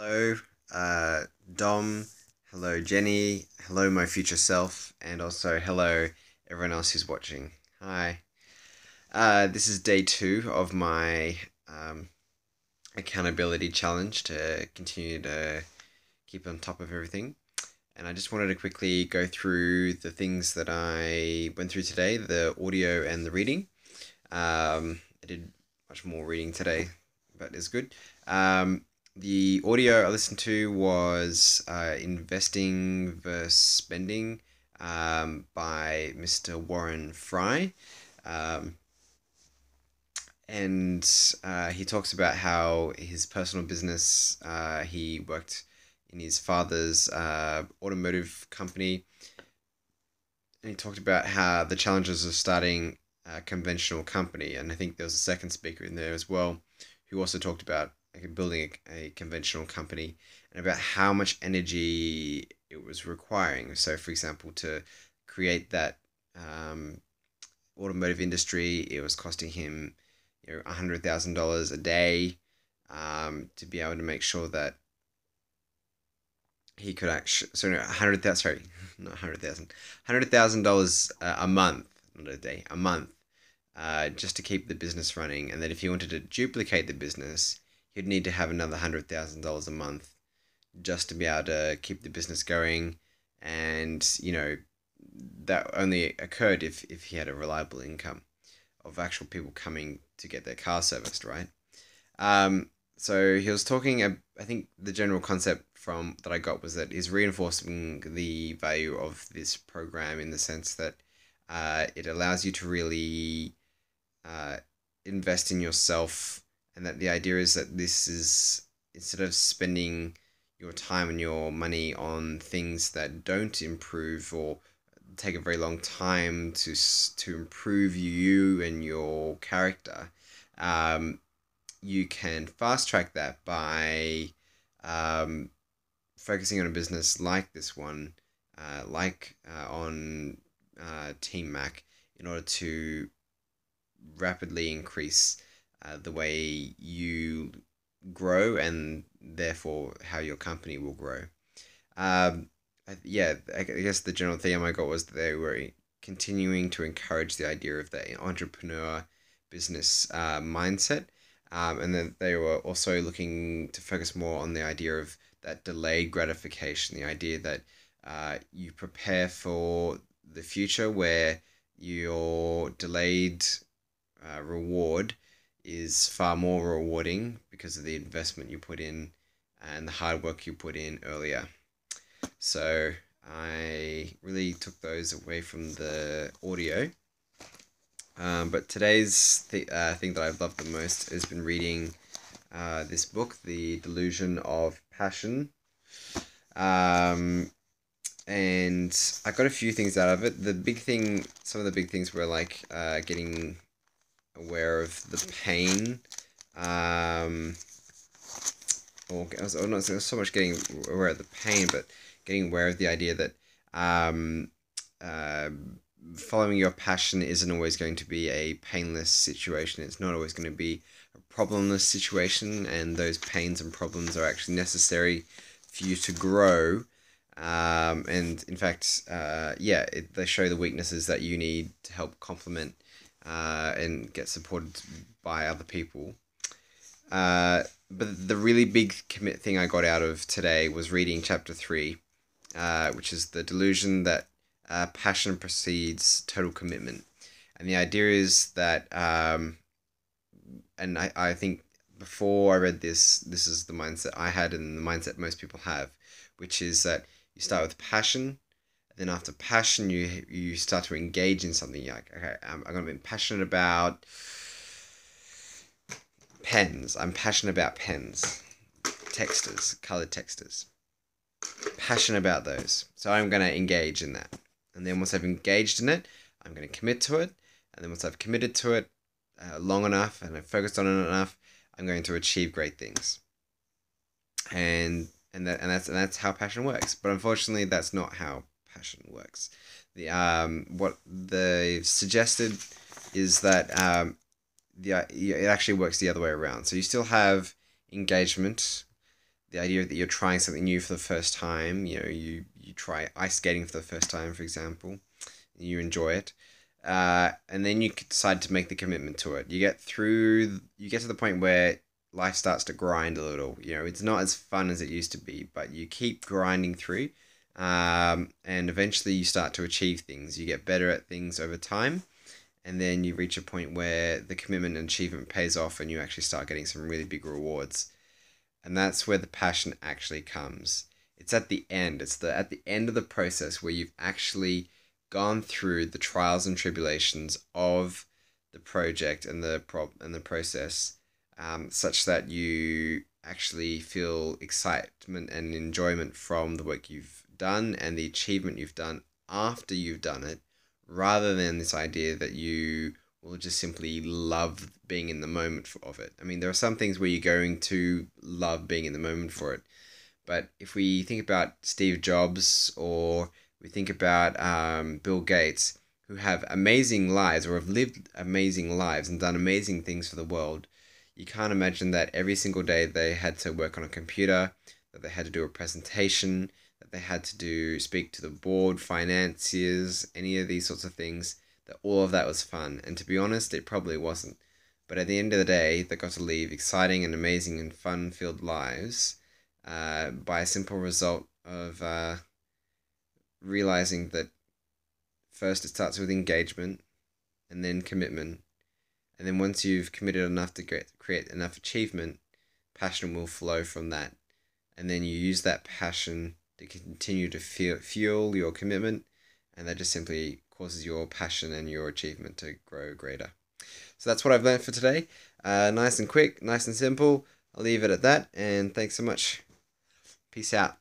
Hello, Dom. Hello, Jenny. Hello, my future self. And also, hello, everyone else who's watching. Hi. This is day two of my accountability challenge to continue to keep on top of everything. And I just wanted to quickly go through the things that I went through today, the audio and the reading. I did much more reading today, but it's good. The audio I listened to was Investing vs. Spending by Mr. Warren Fry. Um, and he talks about how his personal business, he worked in his father's automotive company. And he talked about how the challenges of starting a conventional company. And I think there was a second speaker in there as well who also talked about building a conventional company and about how much energy it was requiring. So, for example, to create that automotive industry, it was costing him, $100,000 a day to be able to make sure that he could actually, sorry, no, 100,000, sorry, not 100,000, $100,000 a month, not a day, a month, just to keep the business running. And that if he wanted to duplicate the business, he'd need to have another $100,000 a month just to be able to keep the business going. And, that only occurred if he had a reliable income of actual people coming to get their car serviced, right? So he was talking. I think the general concept from that I got was that he's reinforcing the value of this program in the sense that it allows you to really invest in yourself, and that the idea is that this is, instead of spending your time and your money on things that don't improve or take a very long time to improve you and your character, you can fast track that by focusing on a business like this one, on Team Mac, in order to rapidly increase the way you grow and therefore how your company will grow. Yeah, I guess the general theme I got was that they were continuing to encourage the idea of the entrepreneur business mindset, and then they were also looking to focus more on the idea of that delayed gratification, the idea that you prepare for the future where your delayed reward is far more rewarding because of the investment you put in and the hard work you put in earlier. So I really took those away from the audio. But today's thing that I've loved the most has been reading this book, The Delusion of Passion. And I got a few things out of it. Some of the big things were like getting aware of the pain. Or not so much getting aware of the pain, but getting aware of the idea that following your passion isn't always going to be a painless situation. It's not always going to be a problemless situation, and those pains and problems are actually necessary for you to grow. And in fact, they show the weaknesses that you need to help complement and get supported by other people. But the really big thing I got out of today was reading chapter 3, which is the delusion that passion precedes total commitment. And the idea is that, and I think before I read this is the mindset I had and the mindset most people have, which is that you start with passion, then after passion you start to engage in something. You're like, okay, I'm going to be passionate about pens. I'm passionate about pens, texters, colored texters. Passionate about those. So I'm going to engage in that. And then once I've engaged in it, I'm going to commit to it. And then once I've committed to it long enough and I've focused on it enough, I'm going to achieve great things. And that's how passion works. But unfortunately, that's not how passion works. What they've suggested is that it actually works the other way around. So you still have engagement, the idea that you're trying something new for the first time. You try ice skating for the first time, for example. You enjoy it. And then you decide to make the commitment to it. You get to the point where life starts to grind a little. It's not as fun as it used to be, but you keep grinding through, and eventually you start to achieve things. You get better at things over time, and then you reach a point where the commitment and achievement pays off, and you actually start getting some really big rewards. And that's where the passion actually comes. It's at the end. It's at the end of the process where you've actually gone through the trials and tribulations of the project and the process, such that you actually feel excitement and enjoyment from the work you've done and the achievement you've done after you've done it, rather than this idea that you will just simply love being in the moment of it. I mean, there are some things where you're going to love being in the moment for it, but if we think about Steve Jobs, or we think about Bill Gates, who have amazing lives or have lived amazing lives and done amazing things for the world, you can't imagine that every single day they had to work on a computer, that they had to do a presentation, that they had to speak to the board, financiers, any of these sorts of things, that all of that was fun. And to be honest, it probably wasn't. But at the end of the day, they got to live exciting and amazing and fun-filled lives, by a simple result of realizing that first it starts with engagement, and then commitment, and then once you've committed enough to create enough achievement, passion will flow from that, and then you use that passion to continue to fuel your commitment, and that just simply causes your passion and your achievement to grow greater. So that's what I've learned for today. Nice and quick, nice and simple. I'll leave it at that, and thanks so much. Peace out.